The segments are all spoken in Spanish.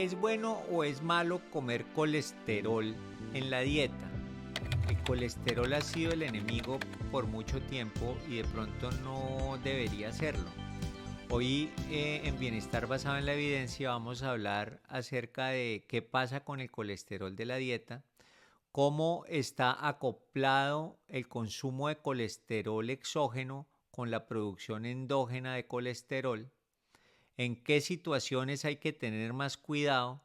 ¿Es bueno o es malo comer colesterol en la dieta? El colesterol ha sido el enemigo por mucho tiempo y de pronto no debería serlo. Hoy en Bienestar Basado en la Evidencia vamos a hablar acerca de qué pasa con el colesterol de la dieta, cómo está acoplado el consumo de colesterol exógeno con la producción endógena de colesterol, en qué situaciones hay que tener más cuidado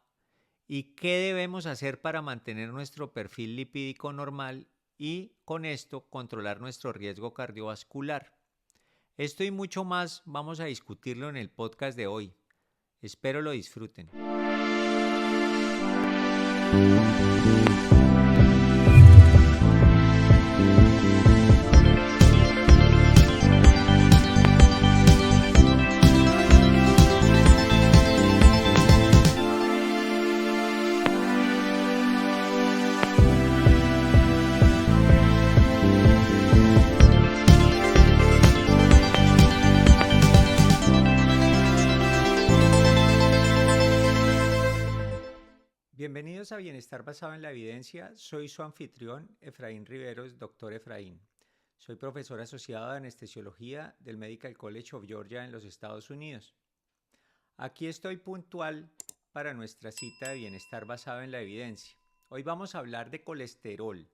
y qué debemos hacer para mantener nuestro perfil lipídico normal y con esto controlar nuestro riesgo cardiovascular. Esto y mucho más vamos a discutirlo en el podcast de hoy. Espero lo disfruten. Bienvenidos a Bienestar Basado en la Evidencia. Soy su anfitrión, Efraín Riveros, doctor Efraín. Soy profesor asociado de anestesiología del Medical College of Georgia en los Estados Unidos. Aquí estoy puntual para nuestra cita de Bienestar Basado en la Evidencia. Hoy vamos a hablar de colesterol.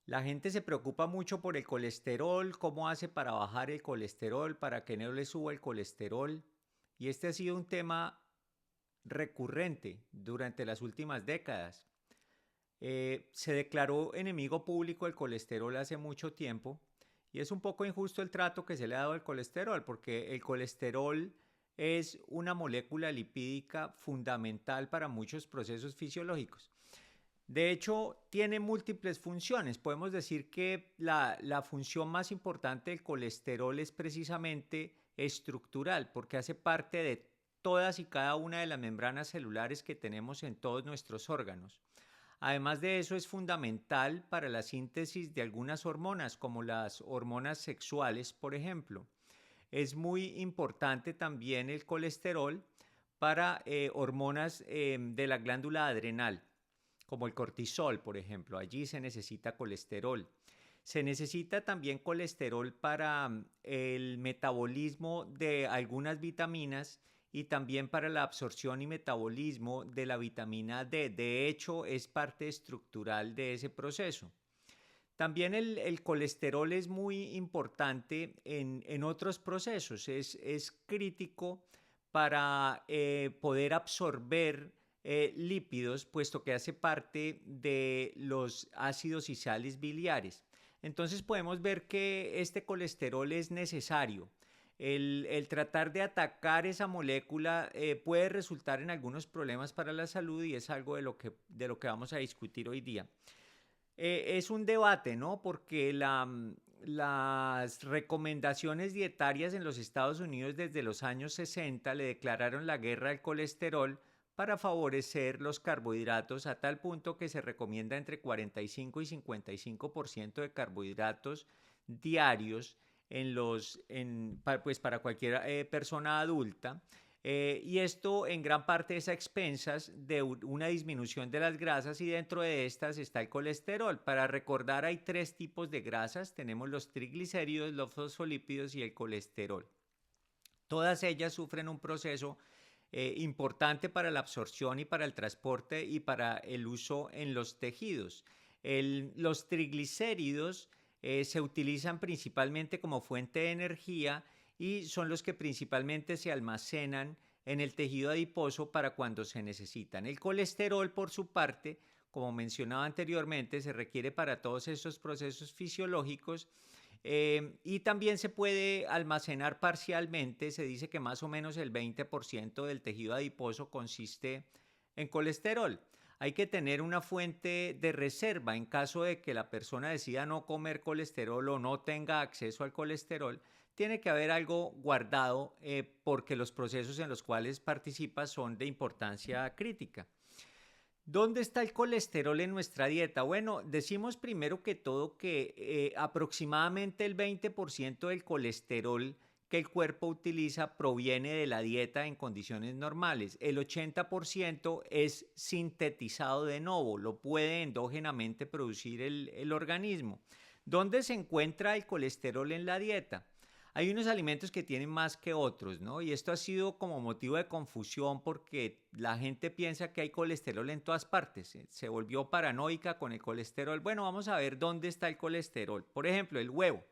La gente se preocupa mucho por el colesterol, cómo hace para bajar el colesterol, para que no le suba el colesterol. Y este ha sido un tema recurrente durante las últimas décadas. Se declaró enemigo público el colesterol hace mucho tiempo y es un poco injusto el trato que se le ha dado al colesterol, porque el colesterol es una molécula lipídica fundamental para muchos procesos fisiológicos. De hecho, tiene múltiples funciones. Podemos decir que la función más importante del colesterol es precisamente estructural, porque hace parte de todas y cada una de las membranas celulares que tenemos en todos nuestros órganos. Además de eso, es fundamental para la síntesis de algunas hormonas, como las hormonas sexuales, por ejemplo. Es muy importante también el colesterol para hormonas de la glándula adrenal, como el cortisol, por ejemplo. Allí se necesita colesterol. Se necesita también colesterol para el metabolismo de algunas vitaminas y también para la absorción y metabolismo de la vitamina D. De hecho, es parte estructural de ese proceso. También el colesterol es muy importante en otros procesos. Es crítico para poder absorber lípidos, puesto que hace parte de los ácidos y sales biliares. Entonces podemos ver que este colesterol es necesario. El tratar de atacar esa molécula puede resultar en algunos problemas para la salud y es algo de lo que vamos a discutir hoy día. Es un debate, ¿no? Porque las recomendaciones dietarias en los Estados Unidos desde los años 60 le declararon la guerra al colesterol para favorecer los carbohidratos a tal punto que se recomienda entre 45 y 55% de carbohidratos diarios pues para cualquier persona adulta. Y esto en gran parte es a expensas de una disminución de las grasas y dentro de estas está el colesterol. Para recordar, hay tres tipos de grasas. Tenemos los triglicéridos, los fosfolípidos y el colesterol. Todas ellas sufren un proceso importante para la absorción y para el transporte y para el uso en los tejidos. Los triglicéridos se utilizan principalmente como fuente de energía y son los que principalmente se almacenan en el tejido adiposo para cuando se necesitan. El colesterol, por su parte, como mencionaba anteriormente, se requiere para todos estos procesos fisiológicos y también se puede almacenar parcialmente. Se dice que más o menos el 20% del tejido adiposo consiste en colesterol. Hay que tener una fuente de reserva en caso de que la persona decida no comer colesterol o no tenga acceso al colesterol. Tiene que haber algo guardado porque los procesos en los cuales participa son de importancia crítica. ¿Dónde está el colesterol en nuestra dieta? Bueno, decimos primero que todo que aproximadamente el 20% del colesterol que el cuerpo utiliza proviene de la dieta en condiciones normales. El 80% es sintetizado de nuevo, lo puede endógenamente producir el organismo. ¿Dónde se encuentra el colesterol en la dieta? Hay unos alimentos que tienen más que otros, ¿no? Y esto ha sido como motivo de confusión porque la gente piensa que hay colesterol en todas partes. Se volvió paranoica con el colesterol. Bueno, vamos a ver dónde está el colesterol. Por ejemplo, el huevo.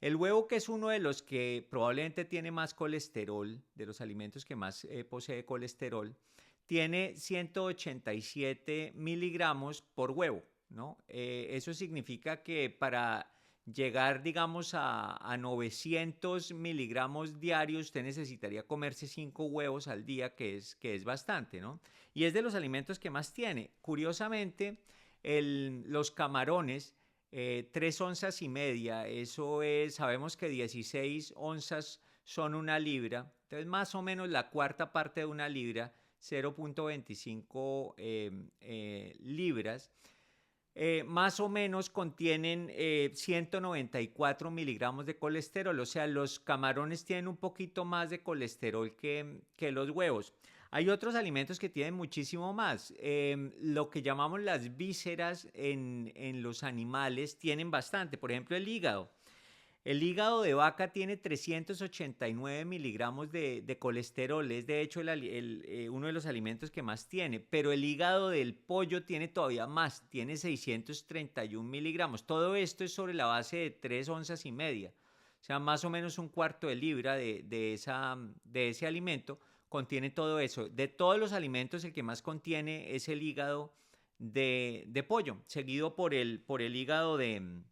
El huevo, que es uno de los que probablemente tiene más colesterol, de los alimentos que más posee colesterol, tiene 187 miligramos por huevo, ¿no? Eso significa que para llegar, digamos, a 900 miligramos diarios, usted necesitaría comerse 5 huevos al día, que es bastante, ¿no? Y es de los alimentos que más tiene. Curiosamente, los camarones, 3 onzas y media, eso es, sabemos que 16 onzas son una libra, entonces más o menos la cuarta parte de una libra, 0.25 libras, más o menos contienen 194 miligramos de colesterol, o sea, los camarones tienen un poquito más de colesterol que los huevos. Hay otros alimentos que tienen muchísimo más. Lo que llamamos las vísceras en los animales tienen bastante. Por ejemplo, el hígado. El hígado de vaca tiene 389 miligramos de colesterol. Es de hecho uno de los alimentos que más tiene. Pero el hígado del pollo tiene todavía más. Tiene 631 miligramos. Todo esto es sobre la base de 3 onzas y media. O sea, más o menos un cuarto de libra de ese alimento contiene todo eso. De todos los alimentos, el que más contiene es el hígado de pollo, seguido por el hígado de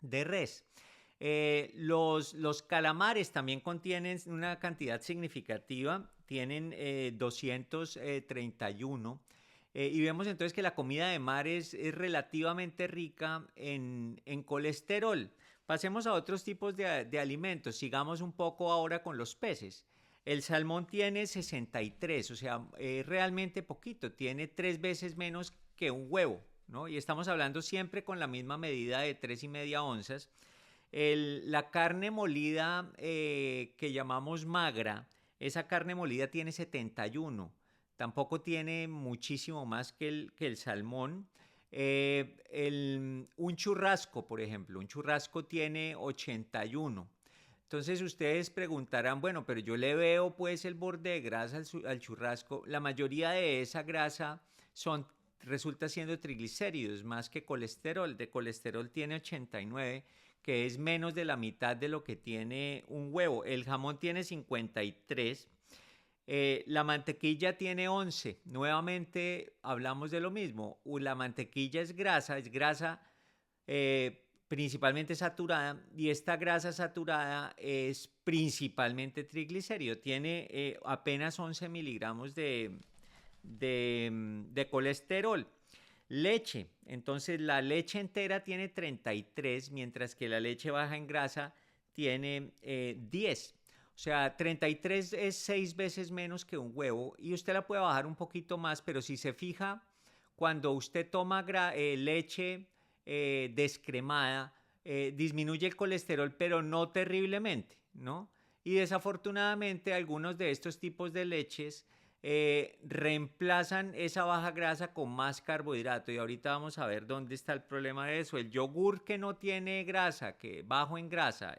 res. Los calamares también contienen una cantidad significativa, tienen 231. Y vemos entonces que la comida de mar es relativamente rica en colesterol. Pasemos a otros tipos de alimentos. Sigamos un poco ahora con los peces. El salmón tiene 63, o sea, realmente poquito, tiene 3 veces menos que un huevo, ¿no? Y estamos hablando siempre con la misma medida de 3,5 onzas. La carne molida que llamamos magra, esa carne molida tiene 71, tampoco tiene muchísimo más que el salmón. Un churrasco, por ejemplo, un churrasco tiene 81. Entonces ustedes preguntarán, bueno, pero yo le veo pues el borde de grasa al churrasco. La mayoría de esa grasa resulta siendo triglicéridos más que colesterol. De colesterol tiene 89, que es menos de la mitad de lo que tiene un huevo. El jamón tiene 53. La mantequilla tiene 11. Nuevamente hablamos de lo mismo. La mantequilla es grasa principalmente saturada, y esta grasa saturada es principalmente triglicérido. Tiene apenas 11 miligramos de colesterol. Leche, entonces la leche entera tiene 33, mientras que la leche baja en grasa tiene 10. O sea, 33 es 6 veces menos que un huevo, y usted la puede bajar un poquito más, pero si se fija, cuando usted toma leche descremada, disminuye el colesterol, pero no terriblemente, ¿no? Y desafortunadamente algunos de estos tipos de leches reemplazan esa baja grasa con más carbohidrato, y ahorita vamos a ver dónde está el problema de eso. El yogur, que no tiene grasa, que bajo en grasa,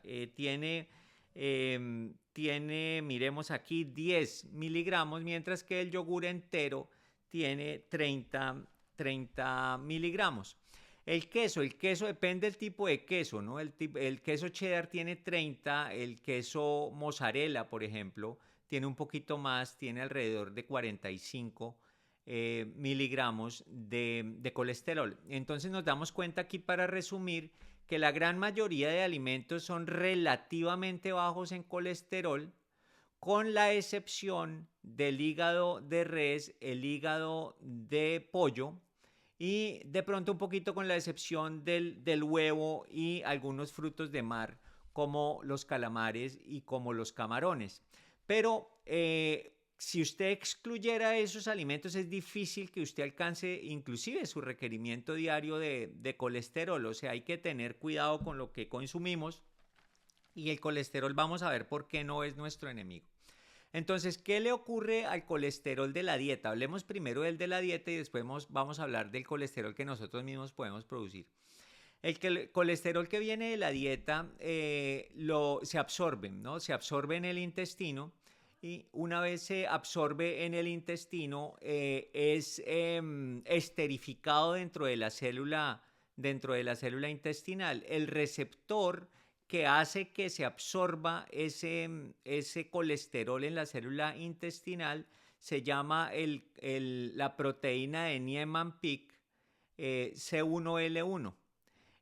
miremos aquí, 10 miligramos, mientras que el yogur entero tiene 30 miligramos. El queso depende del tipo de queso, ¿no? El queso cheddar tiene 30, el queso mozzarella, por ejemplo, tiene un poquito más, tiene alrededor de 45 miligramos de colesterol. Entonces nos damos cuenta aquí, para resumir, que la gran mayoría de alimentos son relativamente bajos en colesterol, con la excepción del hígado de res, el hígado de pollo, y de pronto un poquito con la excepción del huevo y algunos frutos de mar, como los calamares y como los camarones. Pero si usted excluyera esos alimentos, es difícil que usted alcance inclusive su requerimiento diario de colesterol. O sea, hay que tener cuidado con lo que consumimos, Y el colesterol vamos a ver por qué no es nuestro enemigo. Entonces, ¿qué le ocurre al colesterol de la dieta? Hablemos primero del de la dieta y después vamos a hablar del colesterol que nosotros mismos podemos producir. El colesterol que viene de la dieta se absorbe, ¿no? Se absorbe en el intestino y una vez se absorbe en el intestino es esterificado dentro de la célula intestinal. El receptor que hace que se absorba ese colesterol en la célula intestinal se llama la proteína de Niemann-Pick C1L1.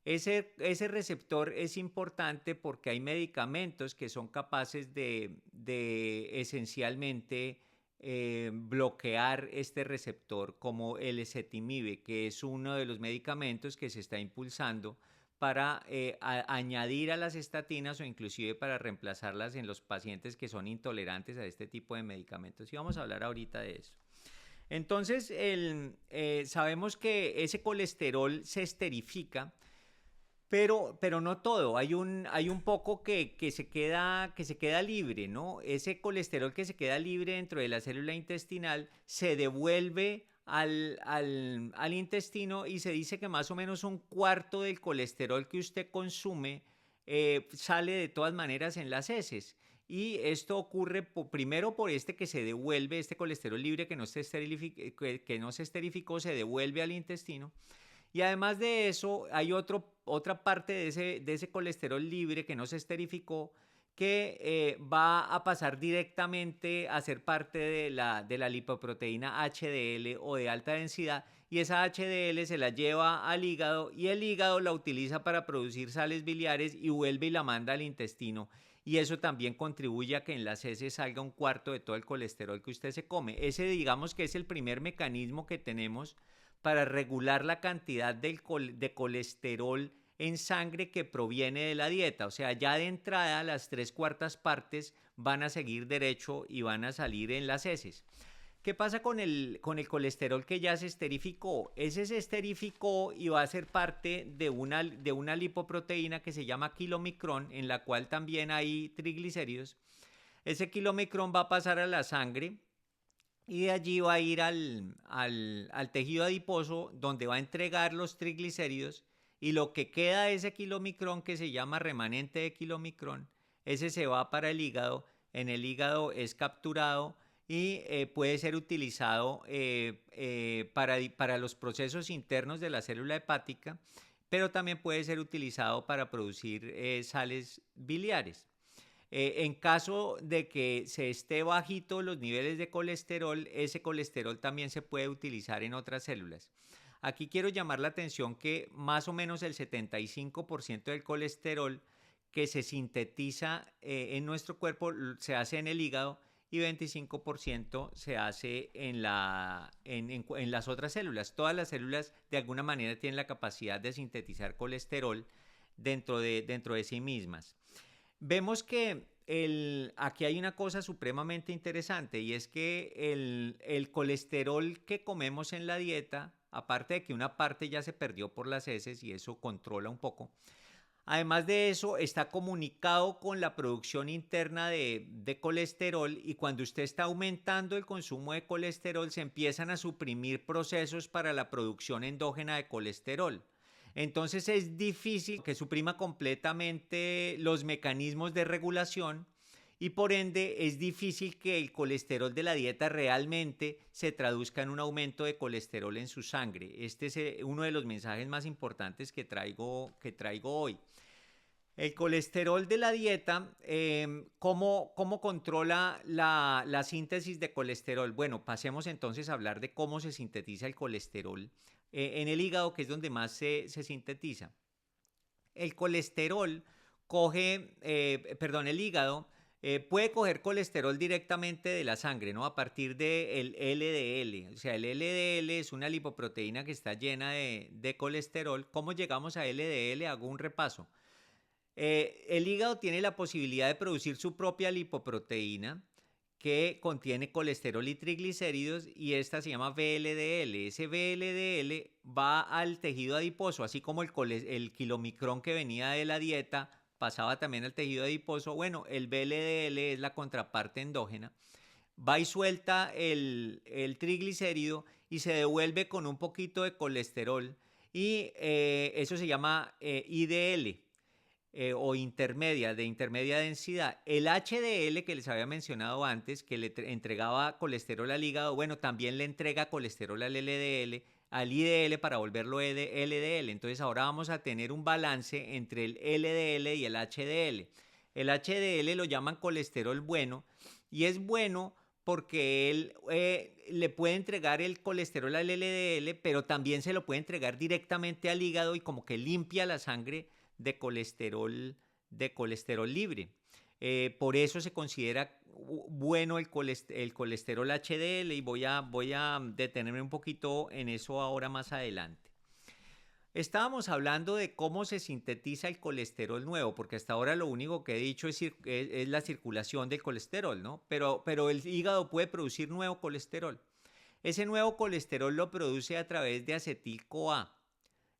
Ese receptor es importante porque hay medicamentos que son capaces de esencialmente bloquear este receptor, como el ezetimibe, que es uno de los medicamentos que se está impulsando para añadir a las estatinas o inclusive para reemplazarlas en los pacientes que son intolerantes a este tipo de medicamentos. Y vamos a hablar ahorita de eso. Entonces, sabemos que ese colesterol se esterifica, pero no todo, hay un poco que se queda libre, ¿no? Ese colesterol que se queda libre dentro de la célula intestinal se devuelve al intestino y se dice que más o menos un cuarto del colesterol que usted consume sale de todas maneras en las heces. Y esto ocurre primero por que se devuelve, este colesterol libre que no se esterificó, se devuelve al intestino. Y además de eso, hay otra parte de ese colesterol libre que no se esterificó que va a pasar directamente a ser parte de la lipoproteína HDL o de alta densidad, y esa HDL se la lleva al hígado y el hígado la utiliza para producir sales biliares y vuelve y la manda al intestino. Y eso también contribuye a que en las heces salga un cuarto de todo el colesterol que usted se come. Ese, digamos que es el primer mecanismo que tenemos para regular la cantidad de colesterol en sangre que proviene de la dieta. O sea, ya de entrada las 3/4 partes van a seguir derecho y van a salir en las heces. ¿Qué pasa con el colesterol que ya se esterificó? Ese se esterificó y va a ser parte de una lipoproteína que se llama kilomicrón, en la cual también hay triglicéridos. Ese kilomicrón va a pasar a la sangre y de allí va a ir al tejido adiposo, donde va a entregar los triglicéridos, y lo que queda de ese kilomicrón, que se llama remanente de kilomicrón, ese se va para el hígado. En el hígado es capturado y puede ser utilizado para los procesos internos de la célula hepática, pero también puede ser utilizado para producir sales biliares. En caso de que se esté bajito los niveles de colesterol, ese colesterol también se puede utilizar en otras células. Aquí quiero llamar la atención que más o menos el 75% del colesterol que se sintetiza en nuestro cuerpo se hace en el hígado y 25% se hace en las otras células. Todas las células de alguna manera tienen la capacidad de sintetizar colesterol dentro de sí mismas. Vemos que aquí hay una cosa supremamente interesante, y es que el colesterol que comemos en la dieta, aparte de que una parte ya se perdió por las heces y eso controla un poco, además de eso está comunicado con la producción interna de colesterol, y cuando usted está aumentando el consumo de colesterol se empiezan a suprimir procesos para la producción endógena de colesterol. Entonces es difícil que suprima completamente los mecanismos de regulación y por ende es difícil que el colesterol de la dieta realmente se traduzca en un aumento de colesterol en su sangre. Este es uno de los mensajes más importantes que traigo hoy. El colesterol de la dieta, ¿cómo controla la síntesis de colesterol? Bueno, pasemos entonces a hablar de cómo se sintetiza el colesterol en el hígado, que es donde más se sintetiza. El colesterol el hígado puede coger colesterol directamente de la sangre, ¿no? A partir del LDL. O sea, el LDL es una lipoproteína que está llena de colesterol. ¿Cómo llegamos a LDL? Hago un repaso. El hígado tiene la posibilidad de producir su propia lipoproteína que contiene colesterol y triglicéridos, y esta se llama VLDL. Ese VLDL va al tejido adiposo, así como el kilomicrón que venía de la dieta pasaba también al tejido adiposo. Bueno, el VLDL es la contraparte endógena. Va y suelta el triglicérido y se devuelve con un poquito de colesterol y eso se llama IDL. O intermedia, de intermedia densidad. El HDL que les había mencionado antes, que le entregaba colesterol al hígado, bueno, también le entrega colesterol al LDL, al IDL para volverlo LDL. Entonces ahora vamos a tener un balance entre el LDL y el HDL. El HDL lo llaman colesterol bueno y es bueno porque él le puede entregar el colesterol al LDL, pero también se lo puede entregar directamente al hígado y como que limpia la sangre de colesterol libre. Por eso se considera bueno el colesterol HDL y voy a detenerme un poquito en eso ahora más adelante. Estábamos hablando de cómo se sintetiza el colesterol nuevo, porque hasta ahora lo único que he dicho es la circulación del colesterol, ¿no? Pero el hígado puede producir nuevo colesterol. Ese nuevo colesterol lo produce a través de acetil-CoA.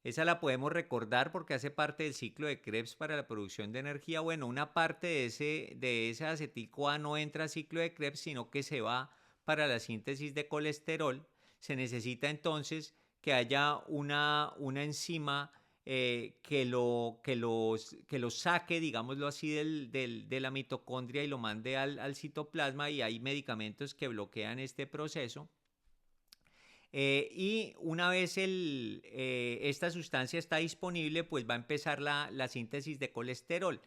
Esa la podemos recordar porque hace parte del ciclo de Krebs para la producción de energía. Bueno, una parte de ese acetil-CoA no entra al ciclo de Krebs, sino que se va para la síntesis de colesterol. Se necesita entonces que haya una enzima que lo saque, digámoslo así, de la mitocondria y lo mande al citoplasma, y hay medicamentos que bloquean este proceso. Y una vez esta sustancia está disponible, pues va a empezar la síntesis de colesterol.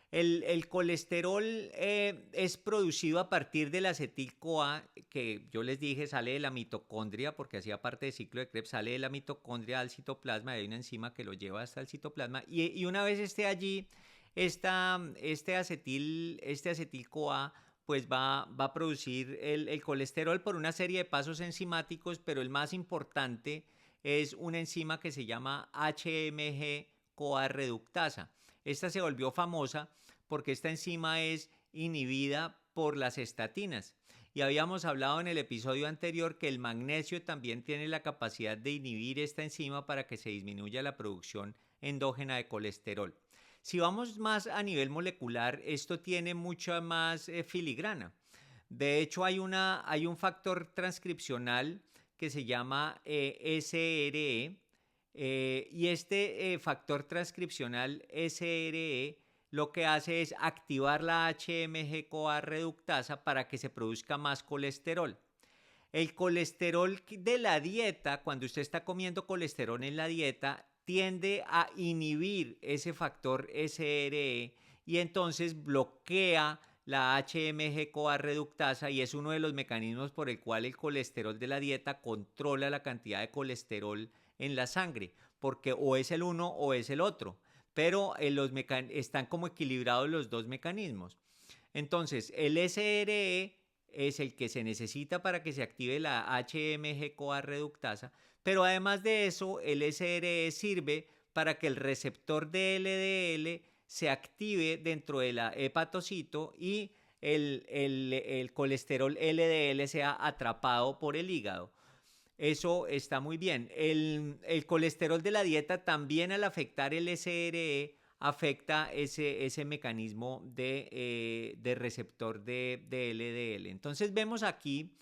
El colesterol es producido a partir del acetil-CoA, que yo les dije sale de la mitocondria, porque hacía parte del ciclo de Krebs, sale de la mitocondria al citoplasma, hay una enzima que lo lleva hasta el citoplasma, y una vez esté allí, este acetil-CoA pues va a producir el colesterol por una serie de pasos enzimáticos, pero el más importante es una enzima que se llama HMG-CoA reductasa. Esta se volvió famosa porque esta enzima es inhibida por las estatinas. Y habíamos hablado en el episodio anterior que el magnesio también tiene la capacidad de inhibir esta enzima para que se disminuya la producción endógena de colesterol. Si vamos más a nivel molecular, esto tiene mucha más filigrana. De hecho, hay un factor transcripcional que se llama SRE, y este factor transcripcional SRE lo que hace es activar la HMG-CoA reductasa para que se produzca más colesterol. El colesterol de la dieta, cuando usted está comiendo colesterol en la dieta, tiende a inhibir ese factor SRE y entonces bloquea la HMG-CoA reductasa, y es uno de los mecanismos por el cual el colesterol de la dieta controla la cantidad de colesterol en la sangre, porque o es el uno o es el otro, pero están como equilibrados los dos mecanismos. Entonces, el SRE es el que se necesita para que se active la HMG-CoA reductasa, pero además de eso, el SRE sirve para que el receptor de LDL se active dentro de la hepatocito y el colesterol LDL sea atrapado por el hígado. Eso está muy bien. El colesterol de la dieta también, al afectar el SRE, afecta ese mecanismo de receptor de LDL. Entonces vemos aquí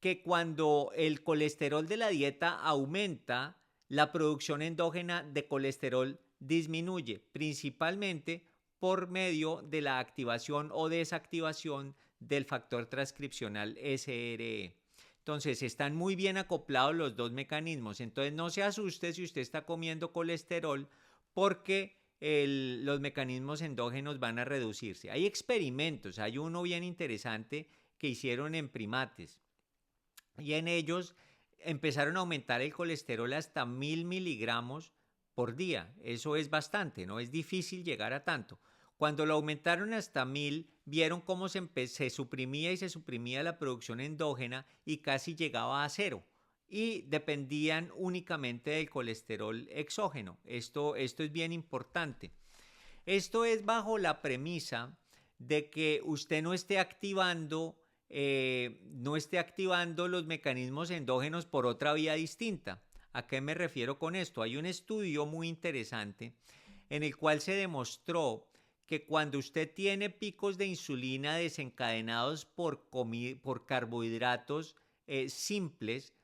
que cuando el colesterol de la dieta aumenta, la producción endógena de colesterol disminuye, principalmente por medio de la activación o desactivación del factor transcripcional SRE. Entonces están muy bien acoplados los dos mecanismos. Entonces no se asuste si usted está comiendo colesterol, porque los mecanismos endógenos van a reducirse. Hay experimentos, hay uno bien interesante que hicieron en primates, y en ellos empezaron a aumentar el colesterol hasta 1000 miligramos por día. Eso es bastante, no es difícil llegar a tanto. Cuando lo aumentaron hasta 1000, vieron cómo se suprimía y se suprimía la producción endógena y casi llegaba a cero, y dependían únicamente del colesterol exógeno. Esto es bien importante. Esto es bajo la premisa de que usted no esté activando los mecanismos endógenos por otra vía distinta. ¿A qué me refiero con esto? Hay un estudio muy interesante en el cual se demostró que cuando usted tiene picos de insulina desencadenados por carbohidratos simples,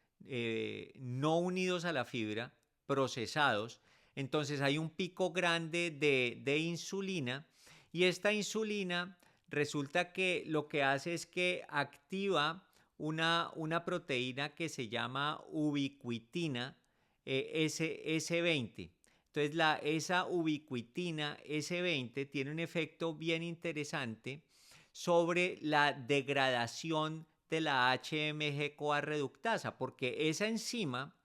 no unidos a la fibra, procesados, entonces hay un pico grande de insulina, y esta insulina resulta que lo que hace es que activa una proteína que se llama ubiquitina S20. Entonces esa ubiquitina S20 tiene un efecto bien interesante sobre la degradación de la HMG-CoA reductasa, porque esa enzima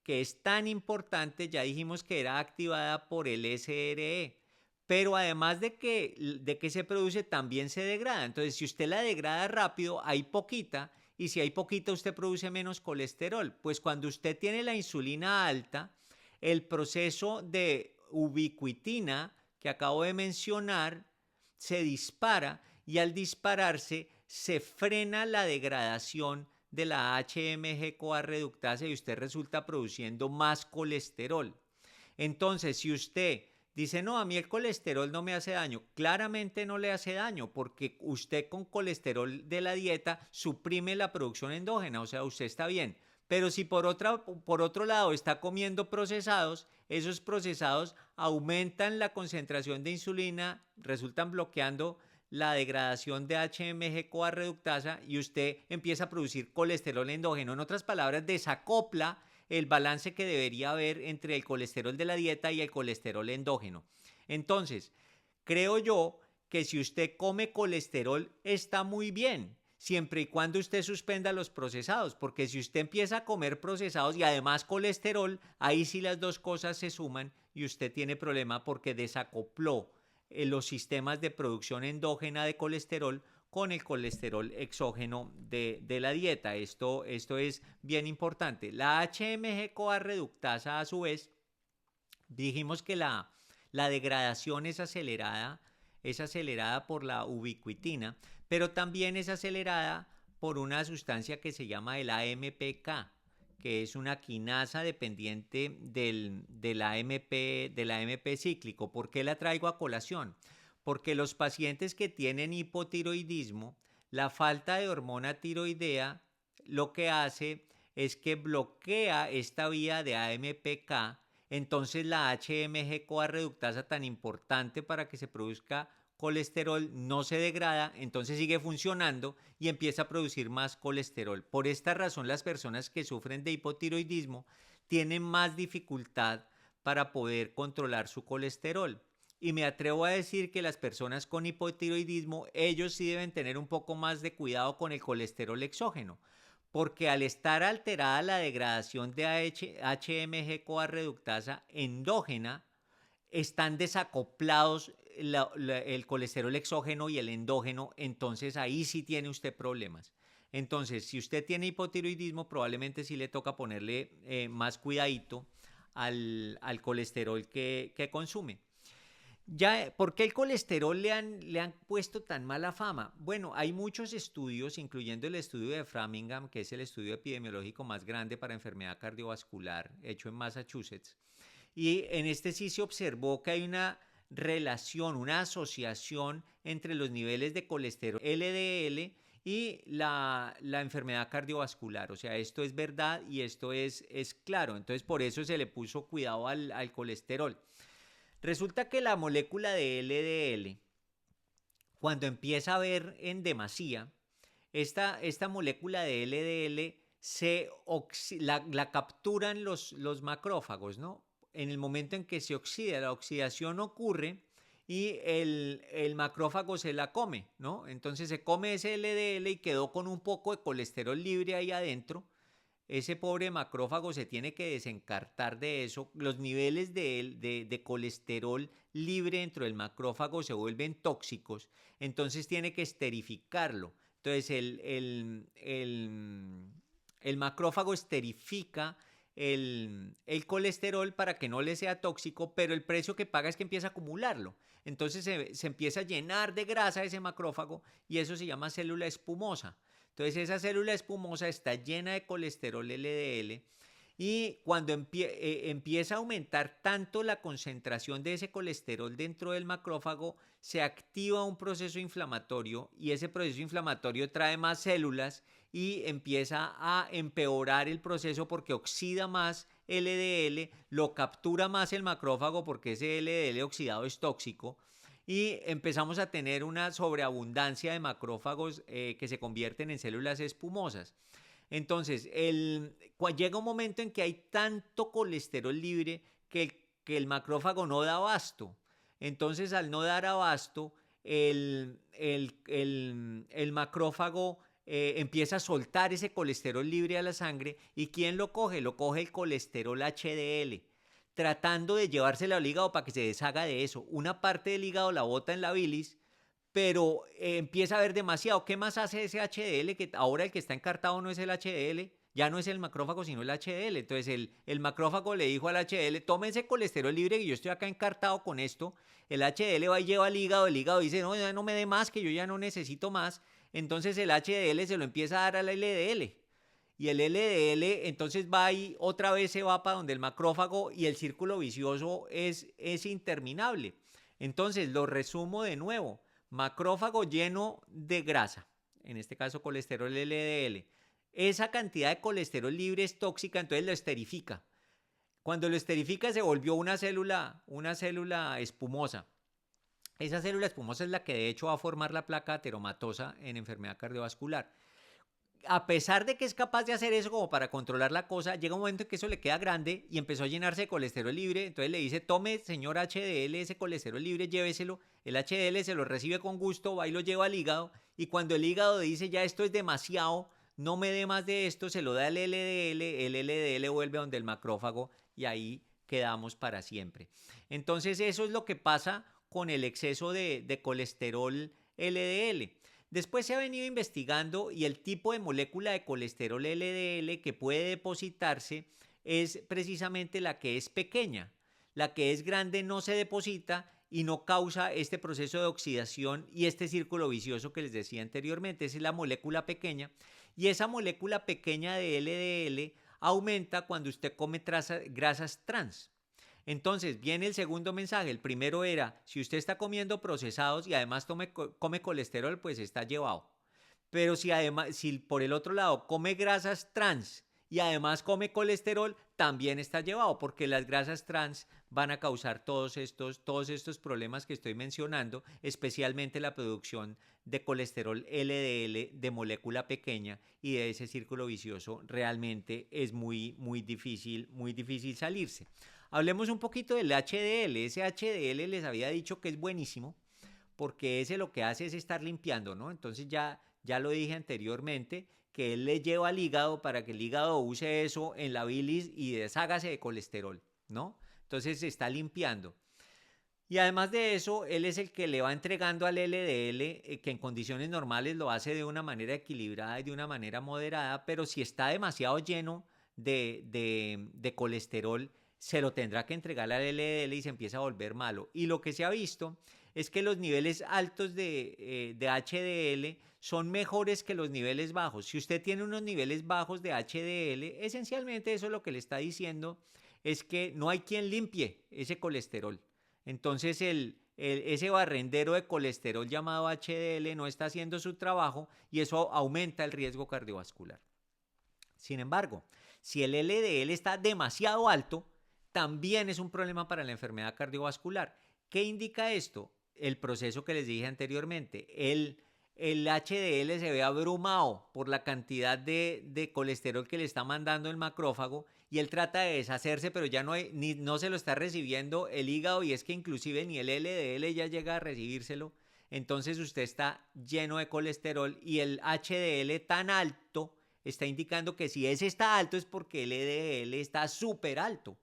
que es tan importante, ya dijimos que era activada por el SRE, pero además de que se produce, también se degrada. Entonces, si usted la degrada rápido, hay poquita, y si hay poquita, usted produce menos colesterol. Pues cuando usted tiene la insulina alta, el proceso de ubiquitina que acabo de mencionar se dispara, y al dispararse se frena la degradación de la HMG-CoA reductasa y usted resulta produciendo más colesterol. Entonces, si usted dice, no, a mí el colesterol no me hace daño, claramente no le hace daño, porque usted con colesterol de la dieta suprime la producción endógena, o sea, usted está bien. Pero si por otro lado está comiendo procesados, esos procesados aumentan la concentración de insulina, resultan bloqueando la degradación de HMG-CoA reductasa, y usted empieza a producir colesterol endógeno. En otras palabras, desacopla el balance que debería haber entre el colesterol de la dieta y el colesterol endógeno. Entonces, creo yo que si usted come colesterol está muy bien, siempre y cuando usted suspenda los procesados, porque si usted empieza a comer procesados y además colesterol, ahí sí las dos cosas se suman y usted tiene problema, porque desacopló los sistemas de producción endógena de colesterol con el colesterol exógeno de la dieta. Esto es bien importante. La HMG-CoA reductasa, a su vez, dijimos que la degradación es acelerada por la ubiquitina, pero también es acelerada por una sustancia que se llama el AMPK, que es una quinasa dependiente del AMP cíclico. ¿Por qué la traigo a colación? Porque los pacientes que tienen hipotiroidismo, la falta de hormona tiroidea lo que hace es que bloquea esta vía de AMPK. Entonces la HMG-CoA reductasa, tan importante para que se produzca colesterol, no se degrada, entonces sigue funcionando y empieza a producir más colesterol. Por esta razón, las personas que sufren de hipotiroidismo tienen más dificultad para poder controlar su colesterol. Y me atrevo a decir que las personas con hipotiroidismo, ellos sí deben tener un poco más de cuidado con el colesterol exógeno, porque al estar alterada la degradación de HMG-CoA reductasa endógena, están desacoplados el colesterol exógeno y el endógeno, entonces ahí sí tiene usted problemas. Entonces, si usted tiene hipotiroidismo, probablemente sí le toca ponerle más cuidadito al colesterol que consume. Ya, ¿por qué el colesterol le han puesto tan mala fama? Bueno, hay muchos estudios, incluyendo el estudio de Framingham, que es el estudio epidemiológico más grande para enfermedad cardiovascular, hecho en Massachusetts. Y en este sí se observó que hay una relación, una asociación entre los niveles de colesterol LDL y la enfermedad cardiovascular. O sea, esto es verdad y esto es claro. Entonces, por eso se le puso cuidado al colesterol. Resulta que la molécula de LDL, cuando empieza a ver en demasía, esta molécula de LDL la capturan los macrófagos, ¿no? En el momento en que se oxida, la oxidación ocurre y el macrófago se la come, ¿no? Entonces se come ese LDL y quedó con un poco de colesterol libre ahí adentro. Ese pobre macrófago se tiene que desencartar de eso. Los niveles de colesterol libre dentro del macrófago se vuelven tóxicos, entonces tiene que esterificarlo. Entonces el macrófago esterifica el colesterol para que no le sea tóxico, pero el precio que paga es que empieza a acumularlo. Entonces se empieza a llenar de grasa ese macrófago, y eso se llama célula espumosa. Entonces esa célula espumosa está llena de colesterol LDL, Y cuando empieza a aumentar tanto la concentración de ese colesterol dentro del macrófago, se activa un proceso inflamatorio y ese proceso inflamatorio trae más células y empieza a empeorar el proceso porque oxida más LDL, lo captura más el macrófago porque ese LDL oxidado es tóxico y empezamos a tener una sobreabundancia de macrófagos que se convierten en células espumosas. Entonces, llega un momento en que hay tanto colesterol libre que el macrófago no da abasto. Entonces, al no dar abasto, el macrófago empieza a soltar ese colesterol libre a la sangre. ¿Y quién lo coge? Lo coge el colesterol HDL, tratando de llevárselo al hígado para que se deshaga de eso. Una parte del hígado la bota en la bilis, pero empieza a haber demasiado. ¿Qué más hace ese HDL? Que ahora el que está encartado no es el HDL, ya no es el macrófago, sino el HDL. Entonces el macrófago le dijo al HDL, tome ese colesterol libre que yo estoy acá encartado con esto. El HDL va y lleva al hígado, el hígado dice, no, ya no me dé más, que yo ya no necesito más. Entonces el HDL se lo empieza a dar al LDL. Y el LDL entonces va y otra vez se va para donde el macrófago y el círculo vicioso es interminable. Entonces lo resumo de nuevo. Macrófago lleno de grasa, en este caso colesterol LDL. Esa cantidad de colesterol libre es tóxica, entonces lo esterifica. Cuando lo esterifica se volvió una célula espumosa. Esa célula espumosa es la que de hecho va a formar la placa ateromatosa en enfermedad cardiovascular. A pesar de que es capaz de hacer eso como para controlar la cosa, llega un momento en que eso le queda grande y empezó a llenarse de colesterol libre. Entonces le dice, tome señor HDL ese colesterol libre, lléveselo. El HDL se lo recibe con gusto, va y lo lleva al hígado. Y cuando el hígado dice, ya esto es demasiado, no me dé más de esto, se lo da el LDL. El LDL vuelve donde el macrófago y ahí quedamos para siempre. Entonces eso es lo que pasa con el exceso de colesterol LDL. Después se ha venido investigando y el tipo de molécula de colesterol LDL que puede depositarse es precisamente la que es pequeña. La que es grande no se deposita y no causa este proceso de oxidación y este círculo vicioso que les decía anteriormente. Esa es la molécula pequeña y esa molécula pequeña de LDL aumenta cuando usted come grasas trans. Entonces viene el segundo mensaje. El primero era, si usted está comiendo procesados y además come colesterol, pues está llevado. Pero si por el otro lado come grasas trans y además come colesterol, también está llevado, porque las grasas trans van a causar todos estos problemas que estoy mencionando, especialmente la producción de colesterol LDL de molécula pequeña, y de ese círculo vicioso realmente es muy difícil salirse. Hablemos un poquito del HDL. Ese HDL les había dicho que es buenísimo porque ese lo que hace es estar limpiando, ¿no? Entonces ya lo dije anteriormente, que él le lleva al hígado para que el hígado use eso en la bilis y deshágase de colesterol, ¿no? Entonces se está limpiando. Y además de eso, él es el que le va entregando al LDL, que en condiciones normales lo hace de una manera equilibrada y de una manera moderada, pero si está demasiado lleno de colesterol, se lo tendrá que entregar al LDL y se empieza a volver malo. Y lo que se ha visto es que los niveles altos de HDL son mejores que los niveles bajos. Si usted tiene unos niveles bajos de HDL, esencialmente eso lo que le está diciendo es que no hay quien limpie ese colesterol. Entonces ese barrendero de colesterol llamado HDL no está haciendo su trabajo y eso aumenta el riesgo cardiovascular. Sin embargo, si el LDL está demasiado alto, también es un problema para la enfermedad cardiovascular. ¿Qué indica esto? El proceso que les dije anteriormente. El HDL se ve abrumado por la cantidad de colesterol que le está mandando el macrófago y él trata de deshacerse, pero ya no se lo está recibiendo el hígado, y es que inclusive ni el LDL ya llega a recibírselo. Entonces usted está lleno de colesterol y el HDL tan alto está indicando que si ese está alto es porque el LDL está súper alto.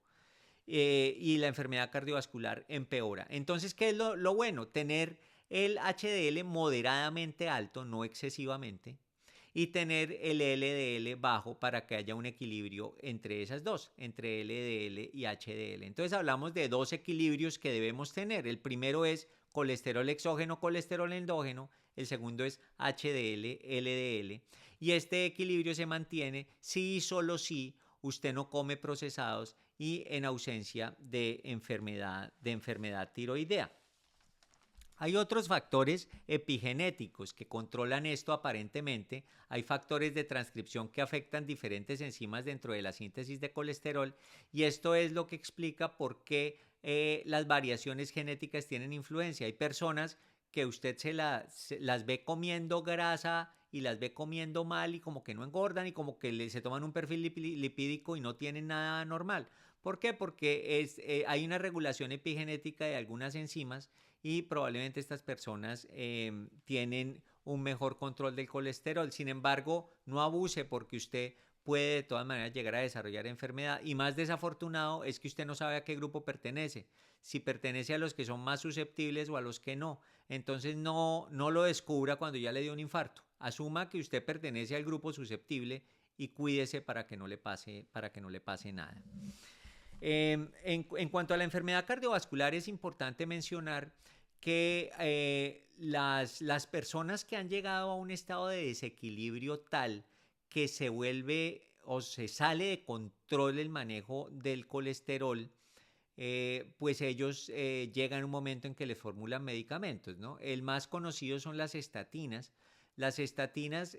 Y la enfermedad cardiovascular empeora. Entonces, ¿qué es lo bueno? Tener el HDL moderadamente alto, no excesivamente, y tener el LDL bajo para que haya un equilibrio entre esas dos, entre LDL y HDL. Entonces hablamos de dos equilibrios que debemos tener. El primero es colesterol exógeno, colesterol endógeno. El segundo es HDL, LDL. Y este equilibrio se mantiene si y solo si usted no come procesados y en ausencia de enfermedad tiroidea. Hay otros factores epigenéticos que controlan esto aparentemente. Hay factores de transcripción que afectan diferentes enzimas dentro de la síntesis de colesterol y esto es lo que explica por qué las variaciones genéticas tienen influencia. Hay personas que usted las ve comiendo grasa y las ve comiendo mal y como que no engordan y como que se toman un perfil lipídico y no tienen nada normal. ¿Por qué? Porque hay una regulación epigenética de algunas enzimas y probablemente estas personas tienen un mejor control del colesterol. Sin embargo, no abuse porque usted puede de todas maneras llegar a desarrollar enfermedad y más desafortunado es que usted no sabe a qué grupo pertenece, si pertenece a los que son más susceptibles o a los que no. Entonces no lo descubra cuando ya le dio un infarto. Asuma que usted pertenece al grupo susceptible y cuídese para que no le pase nada. En cuanto a la enfermedad cardiovascular es importante mencionar que las personas que han llegado a un estado de desequilibrio tal que se vuelve o se sale de control el manejo del colesterol, pues ellos llegan a un momento en que les formulan medicamentos, ¿no? El más conocido son las estatinas. Las estatinas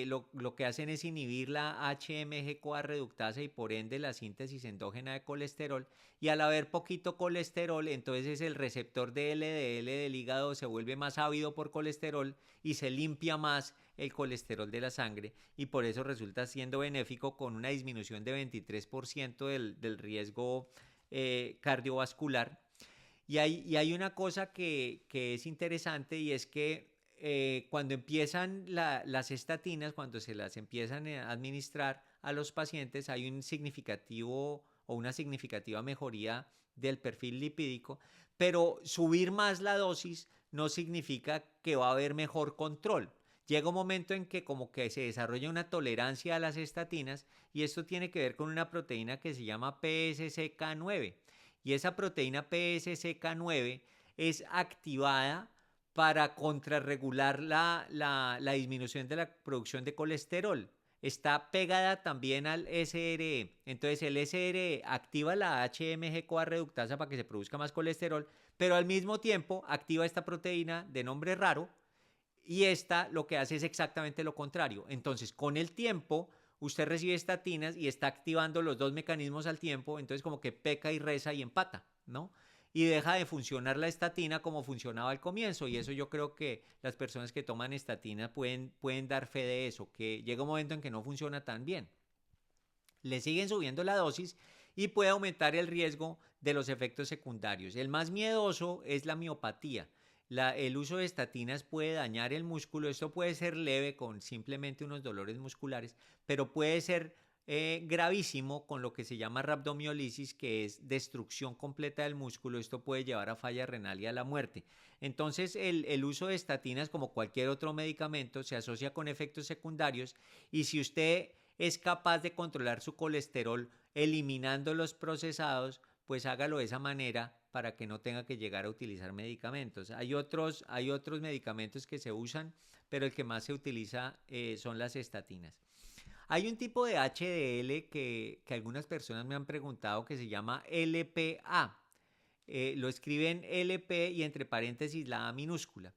lo que hacen es inhibir la HMG-CoA reductasa y por ende la síntesis endógena de colesterol y al haber poquito colesterol entonces el receptor de LDL del hígado se vuelve más ávido por colesterol y se limpia más el colesterol de la sangre y por eso resulta siendo benéfico con una disminución de 23% del riesgo cardiovascular. Y hay una cosa que es interesante y es que cuando empiezan las estatinas, cuando se las empiezan a administrar a los pacientes, hay un significativo o una significativa mejoría del perfil lipídico, pero subir más la dosis no significa que va a haber mejor control. Llega un momento en que como que se desarrolla una tolerancia a las estatinas y esto tiene que ver con una proteína que se llama PSCK9 y esa proteína PSCK9 es activada para contrarregular la disminución de la producción de colesterol. Está pegada también al SRE. Entonces el SRE activa la HMG-CoA reductasa para que se produzca más colesterol, pero al mismo tiempo activa esta proteína de nombre raro y esta lo que hace es exactamente lo contrario. Entonces con el tiempo usted recibe estatinas y está activando los dos mecanismos al tiempo, entonces como que peca y reza y empata, ¿no? Y deja de funcionar la estatina como funcionaba al comienzo y eso yo creo que las personas que toman estatina pueden dar fe de eso, que llega un momento en que no funciona tan bien. Le siguen subiendo la dosis y puede aumentar el riesgo de los efectos secundarios. El más miedoso es la miopatía. El uso de estatinas puede dañar el músculo. Esto puede ser leve con simplemente unos dolores musculares, pero puede ser gravísimo con lo que se llama rhabdomiolisis, que es destrucción completa del músculo. Esto puede llevar a falla renal y a la muerte. Entonces, el uso de estatinas, como cualquier otro medicamento, se asocia con efectos secundarios y si usted es capaz de controlar su colesterol eliminando los procesados, pues hágalo de esa manera para que no tenga que llegar a utilizar medicamentos. Hay otros medicamentos que se usan, pero el que más se utiliza son las estatinas. Hay un tipo de HDL que algunas personas me han preguntado que se llama LPA. Lo escriben LP y entre paréntesis la A minúscula.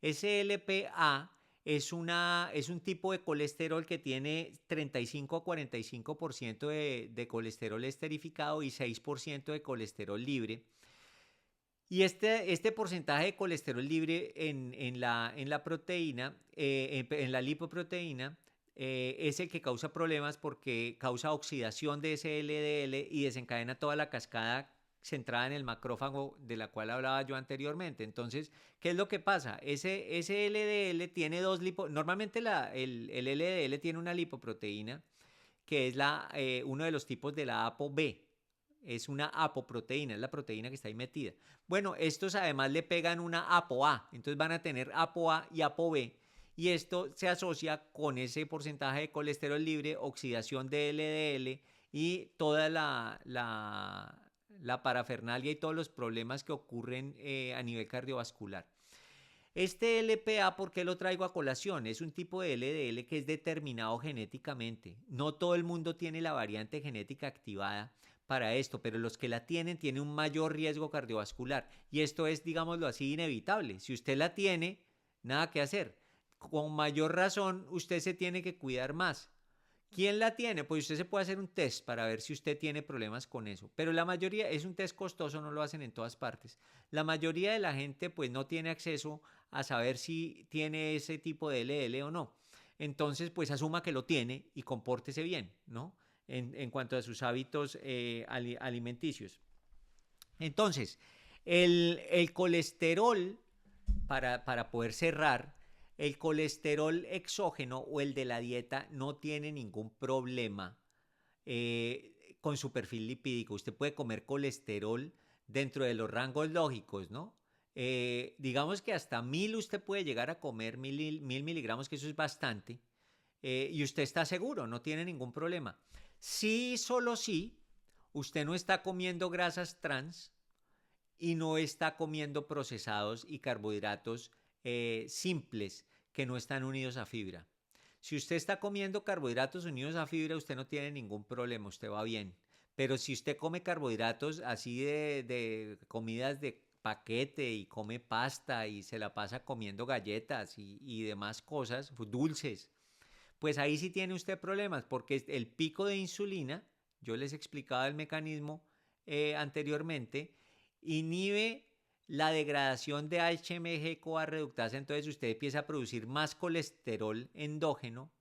Ese LPA es un tipo de colesterol que tiene 35 a 45% de colesterol esterificado y 6% de colesterol libre. Y este porcentaje de colesterol libre en la proteína, en la lipoproteína, es el que causa problemas porque causa oxidación de ese LDL y desencadena toda la cascada centrada en el macrófago de la cual hablaba yo anteriormente. Entonces, ¿qué es lo que pasa? Ese LDL tiene normalmente el LDL tiene una lipoproteína que es uno de los tipos de la ApoB. Es una apoproteína, es la proteína que está ahí metida. Bueno, estos además le pegan una ApoA, entonces van a tener ApoA y ApoB y esto se asocia con ese porcentaje de colesterol libre, oxidación de LDL y toda la parafernalia y todos los problemas que ocurren a nivel cardiovascular. Este LPA, ¿por qué lo traigo a colación? Es un tipo de LDL que es determinado genéticamente. No todo el mundo tiene la variante genética activada para esto, pero los que la tienen un mayor riesgo cardiovascular. Y esto es, digámoslo así, inevitable. Si usted la tiene, nada que hacer. Con mayor razón, usted se tiene que cuidar más. ¿Quién la tiene? Pues usted se puede hacer un test para ver si usted tiene problemas con eso. Pero la mayoría, es un test costoso, no lo hacen en todas partes. La mayoría de la gente pues no tiene acceso a saber si tiene ese tipo de LDL o no. Entonces pues asuma que lo tiene y compórtese bien, ¿no? En cuanto a sus hábitos alimenticios. Entonces, el colesterol, para poder cerrar, el colesterol exógeno o el de la dieta no tiene ningún problema con su perfil lipídico. Usted puede comer colesterol dentro de los rangos lógicos, ¿no? Digamos que hasta 1000 usted puede llegar a comer 1000 miligramos, que eso es bastante, y usted está seguro, no tiene ningún problema. Sí, solo sí, usted no está comiendo grasas trans y no está comiendo procesados y carbohidratos simples que no están unidos a fibra. Si usted está comiendo carbohidratos unidos a fibra, usted no tiene ningún problema, usted va bien. Pero si usted come carbohidratos así de comidas de paquete y come pasta y se la pasa comiendo galletas y demás cosas, dulces, pues ahí sí tiene usted problemas, porque el pico de insulina, yo les explicaba el mecanismo anteriormente, inhibe la degradación de HMG-CoA reductasa, entonces usted empieza a producir más colesterol endógeno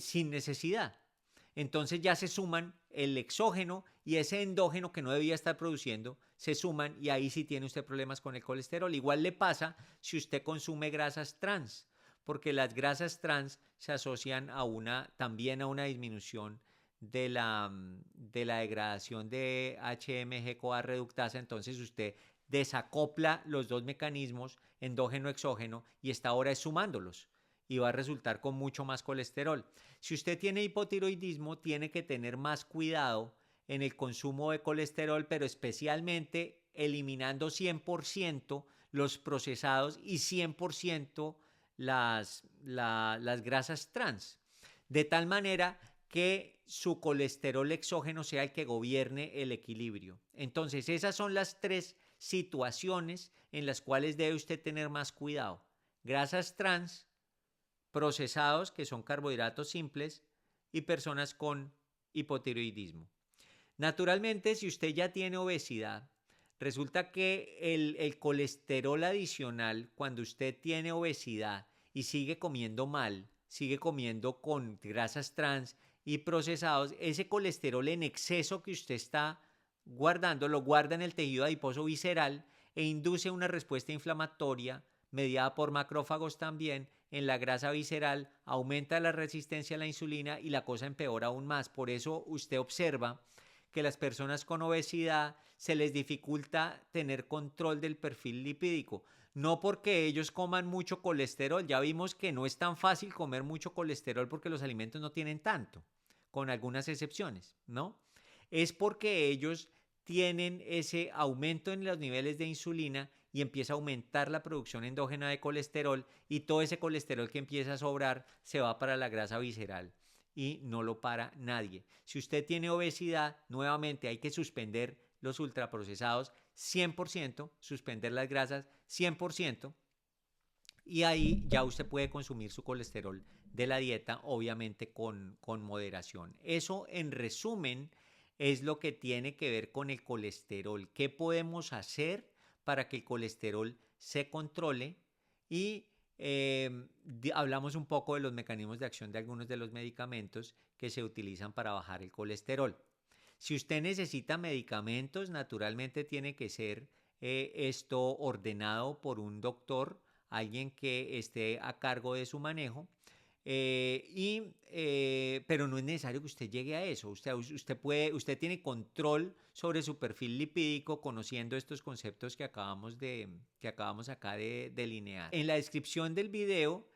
sin necesidad. Entonces ya se suman el exógeno y ese endógeno que no debía estar produciendo, se suman y ahí sí tiene usted problemas con el colesterol. Igual le pasa si usted consume grasas trans, porque las grasas trans se asocian también a una disminución de la degradación de HMG-CoA reductasa, entonces usted desacopla los dos mecanismos, endógeno-exógeno, y está ahora sumándolos y va a resultar con mucho más colesterol. Si usted tiene hipotiroidismo, tiene que tener más cuidado en el consumo de colesterol, pero especialmente eliminando 100% los procesados y 100% las grasas trans, de tal manera que su colesterol exógeno sea el que gobierne el equilibrio. Entonces, esas son las tres situaciones en las cuales debe usted tener más cuidado: grasas trans, procesados, que son carbohidratos simples, y personas con hipotiroidismo. Naturalmente, si usted ya tiene obesidad, resulta que el colesterol adicional, cuando usted tiene obesidad y sigue comiendo mal, sigue comiendo con grasas trans y procesados, ese colesterol en exceso que usted está guardando, lo guarda en el tejido adiposo visceral e induce una respuesta inflamatoria mediada por macrófagos también en la grasa visceral, aumenta la resistencia a la insulina y la cosa empeora aún más. Por eso usted observa que las personas con obesidad se les dificulta tener control del perfil lipídico. No porque ellos coman mucho colesterol, ya vimos que no es tan fácil comer mucho colesterol porque los alimentos no tienen tanto, con algunas excepciones, ¿no? Es porque ellos tienen ese aumento en los niveles de insulina y empieza a aumentar la producción endógena de colesterol, y todo ese colesterol que empieza a sobrar se va para la grasa visceral y no lo para nadie. Si usted tiene obesidad, nuevamente hay que suspender los ultraprocesados 100%, suspender las grasas 100%, y ahí ya usted puede consumir su colesterol de la dieta, obviamente con moderación. Eso, en resumen, es lo que tiene que ver con el colesterol. ¿Qué podemos hacer para que el colesterol se controle? Y hablamos un poco de los mecanismos de acción de algunos de los medicamentos que se utilizan para bajar el colesterol. Si usted necesita medicamentos, naturalmente tiene que ser esto ordenado por un doctor, alguien que esté a cargo de su manejo. Pero no es necesario que usted llegue a eso. Usted tiene control sobre su perfil lipídico conociendo estos conceptos que acabamos acá de delinear. En la descripción del video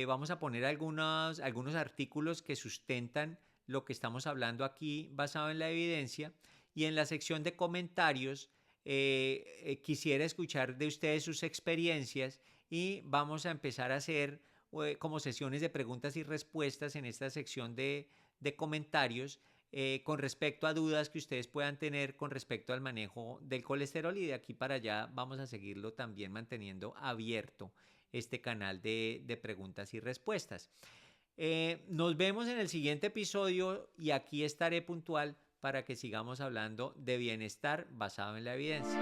vamos a poner algunos artículos que sustentan lo que estamos hablando aquí basado en la evidencia, y en la sección de comentarios quisiera escuchar de ustedes sus experiencias y vamos a empezar a hacer como sesiones de preguntas y respuestas en esta sección de comentarios con respecto a dudas que ustedes puedan tener con respecto al manejo del colesterol, y de aquí para allá vamos a seguirlo también manteniendo abierto este canal de preguntas y respuestas. Nos vemos en el siguiente episodio y aquí estaré puntual para que sigamos hablando de bienestar basado en la evidencia.